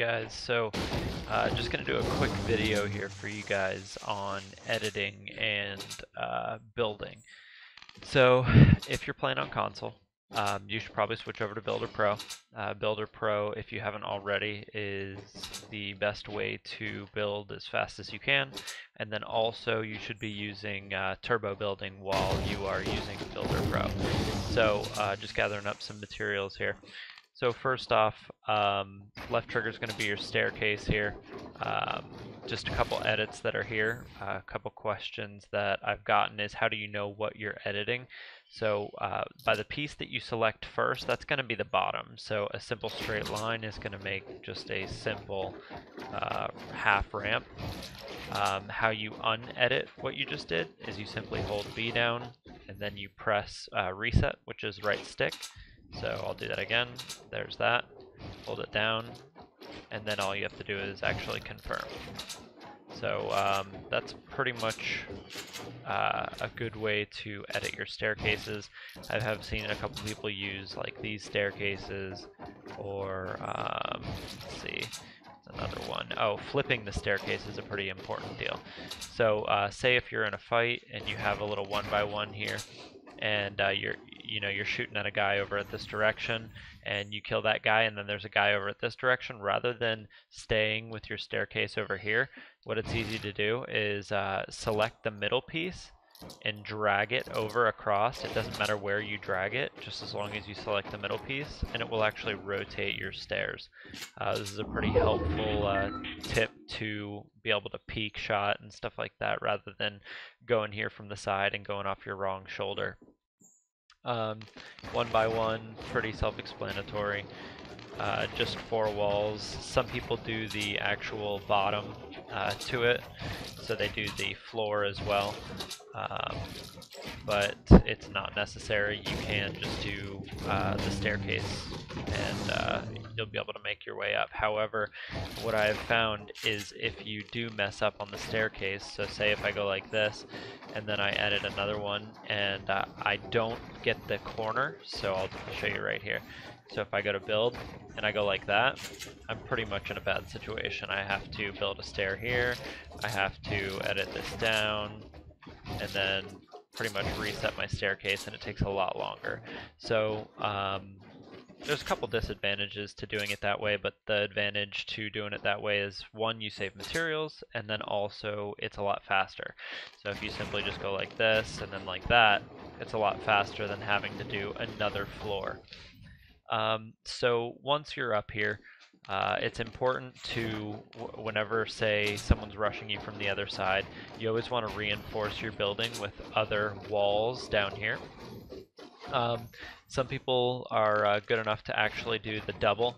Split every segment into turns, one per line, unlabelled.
guys, so just going to do a quick video here for you guys on editing and building. So if you're playing on console, you should probably switch over to Builder Pro. Builder Pro, if you haven't already, is the best way to build as fast as you can, and then also you should be using turbo building while you are using Builder Pro. So just gathering up some materials here. So first off, left trigger is going to be your staircase here. Just a couple edits that are here. A couple questions that I've gotten is, how do you know what you're editing? So by the piece that you select first, that's going to be the bottom. So a simple straight line is going to make just a simple half ramp. How you unedit what you just did is you simply hold B down and then you press reset, which is right stick. So I'll do that again. There's that. Hold it down, and then all you have to do is actually confirm. So that's pretty much a good way to edit your staircases. I have seen a couple people use like these staircases, or let's see, another one. Oh, flipping the staircase is a pretty important deal. So say if you're in a fight and you have a little 1x1 here, and you're shooting at a guy over at this direction, and you kill that guy, and then there's a guy over at this direction. Rather than staying with your staircase over here, what it's easy to do is select the middle piece and drag it over across. It doesn't matter where you drag it, just as long as you select the middle piece, and it will actually rotate your stairs. This is a pretty helpful tip to be able to peek shot and stuff like that, rather than going here from the side and going off your wrong shoulder. 1x1, pretty self-explanatory. Just 4 walls. Some people do the actual bottom to it, so they do the floor as well, but it's not necessary. You can just do the staircase, and you'll be able to make your way up. However, what I have found is if you do mess up on the staircase, so say if I go like this, and then I edit another one, and I don't get the corner, so I'll show you right here. So if I go to build, and I go like that, I'm pretty much in a bad situation. I have to build a stair here, I have to edit this down, and then pretty much reset my staircase, and it takes a lot longer. So there's a couple disadvantages to doing it that way, but the advantage to doing it that way is, one, you save materials, and then also it's a lot faster. So if you simply just go like this and then like that, it's a lot faster than having to do another floor. So once you're up here, it's important to, whenever, say, someone's rushing you from the other side, you always want to reinforce your building with other walls down here. Some people are good enough to actually do the double,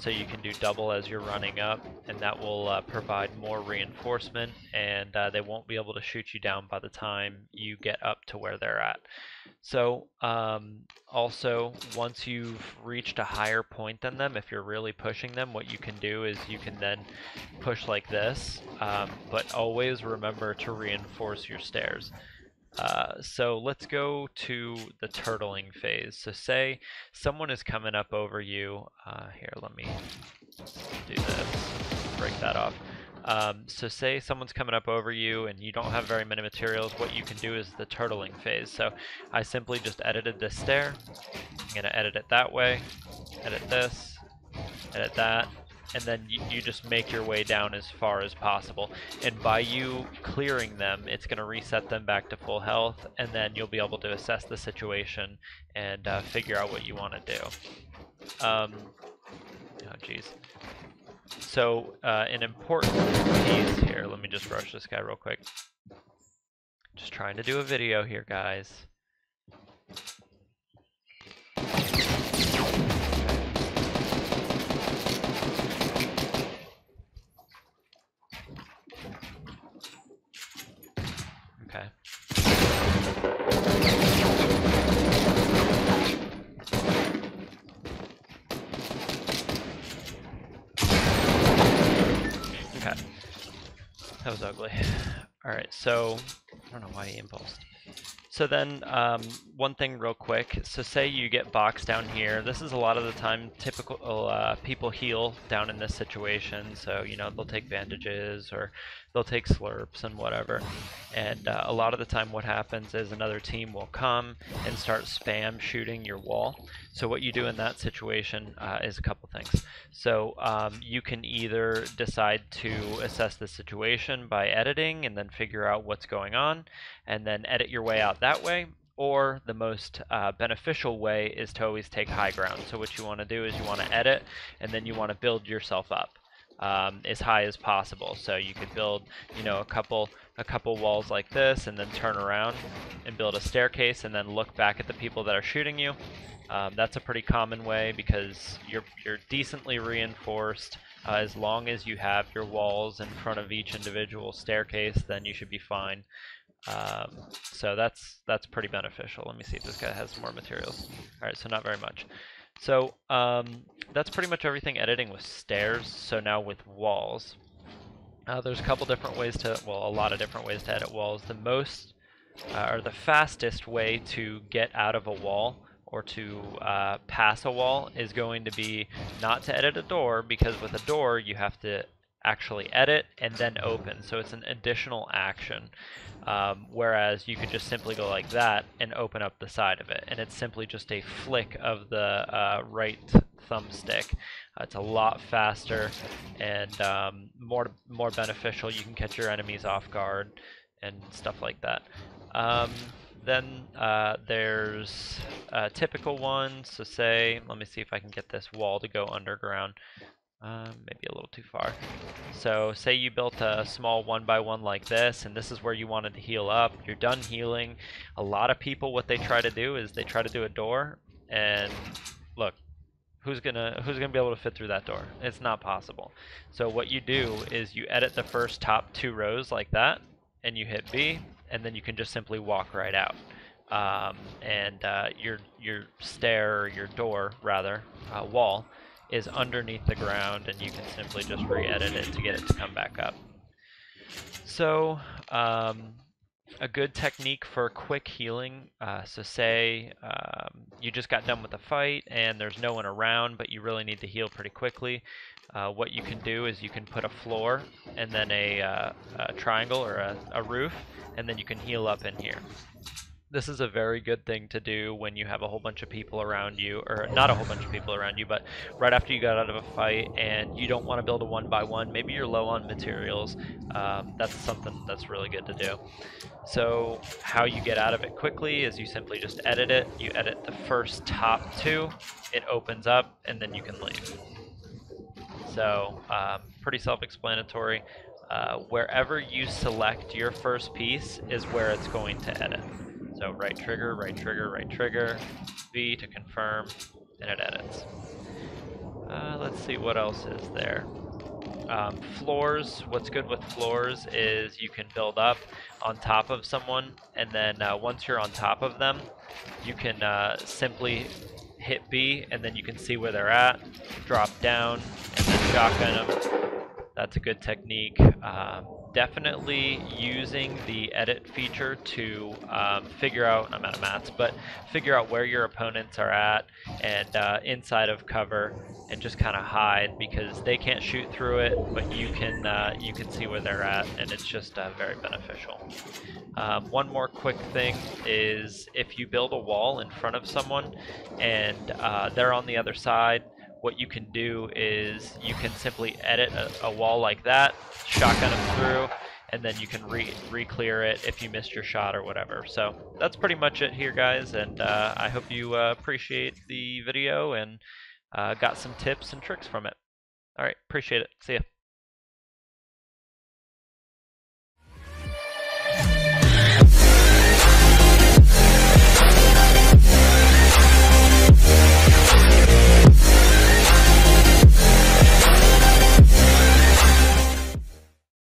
so you can do double as you're running up, and that will provide more reinforcement, and they won't be able to shoot you down by the time you get up to where they're at. So also, once you've reached a higher point than them, if you're really pushing them, what you can do is you can then push like this, but always remember to reinforce your stairs. So let's go to the turtling phase. So say someone is coming up over you. Here, let me do this, break that off. So say someone's coming up over you and you don't have very many materials, what you can do is the turtling phase. So I simply just edited this stair. I'm going to edit it that way, edit this, edit that, and then you just make your way down as far as possible. And by you clearing them, it's going to reset them back to full health, and then you'll be able to assess the situation and figure out what you want to do. Oh geez. So an important piece here, let me just rush this guy real quick. Just trying to do a video here, guys. Okay. Okay. That was ugly. Alright, so I don't know why he impulsed. So then, one thing real quick. So say you get boxed down here. This is a lot of the time typical people heal down in this situation. So you know they'll take bandages or they'll take slurps and whatever. And a lot of the time, what happens is another team will come and start spam shooting your wall. So what you do in that situation is a couple things. So you can either decide to assess the situation by editing and then figure out what's going on, and then edit your way out that way. Or the most beneficial way is to always take high ground. So what you want to do is you want to edit, and then you want to build yourself up as high as possible. So you could build, you know, a couple walls like this, and then turn around and build a staircase, and then look back at the people that are shooting you. That's a pretty common way because you're decently reinforced. As long as you have your walls in front of each individual staircase, then you should be fine. So that's pretty beneficial. Let me see if this guy has some more materials. Alright, so not very much. So that's pretty much everything editing with stairs. So now with walls. There's a couple different ways to, well, a lot of different ways to edit walls. The most, or the fastest way to get out of a wall or to pass a wall is going to be not to edit a door, because with a door you have to actually edit and then open, so it's an additional action. Whereas you could just simply go like that and open up the side of it, and it's simply just a flick of the right thumbstick. It's a lot faster and more beneficial. You can catch your enemies off guard and stuff like that. Then there's typical ones. So say, let me see if I can get this wall to go underground. Maybe a little too far. So say you built a small 1x1 like this, and this is where you wanted to heal up. You're done healing. A lot of people, what they try to do is they try to do a door, and look, who's gonna be able to fit through that door? It's not possible. So what you do is you edit the first top 2 rows like that, and you hit B, and then you can just simply walk right out. Your stair, or your door rather, wall, is underneath the ground, and you can simply just re-edit it to get it to come back up. So a good technique for quick healing, so say you just got done with a fight and there's no one around, but you really need to heal pretty quickly. What you can do is you can put a floor and then a triangle or a roof, and then you can heal up in here. This is a very good thing to do when you have a whole bunch of people around you, or not a whole bunch of people around you, but right after you got out of a fight and you don't want to build a 1x1, maybe you're low on materials. That's something that's really good to do. So how you get out of it quickly is you simply just edit it. You edit the first top 2, it opens up, and then you can leave. So pretty self-explanatory. Wherever you select your first piece is where it's going to edit. So right trigger, right trigger, right trigger, V to confirm, and it edits. Let's see what else is there. Floors, what's good with floors is you can build up on top of someone, and then once you're on top of them, you can simply hit B, and then you can see where they're at, drop down, and then shotgun them. That's a good technique. Definitely using the edit feature to figure out, I'm out of mats, but figure out where your opponents are at and inside of cover, and just kind of hide, because they can't shoot through it, but you can see where they're at, and it's just very beneficial. One more quick thing is if you build a wall in front of someone and they're on the other side, what you can do is you can simply edit a wall like that, shotgun them through, and then you can re-clear it if you missed your shot or whatever. So that's pretty much it here, guys, and I hope you appreciate the video and got some tips and tricks from it. Alright, appreciate it. See ya.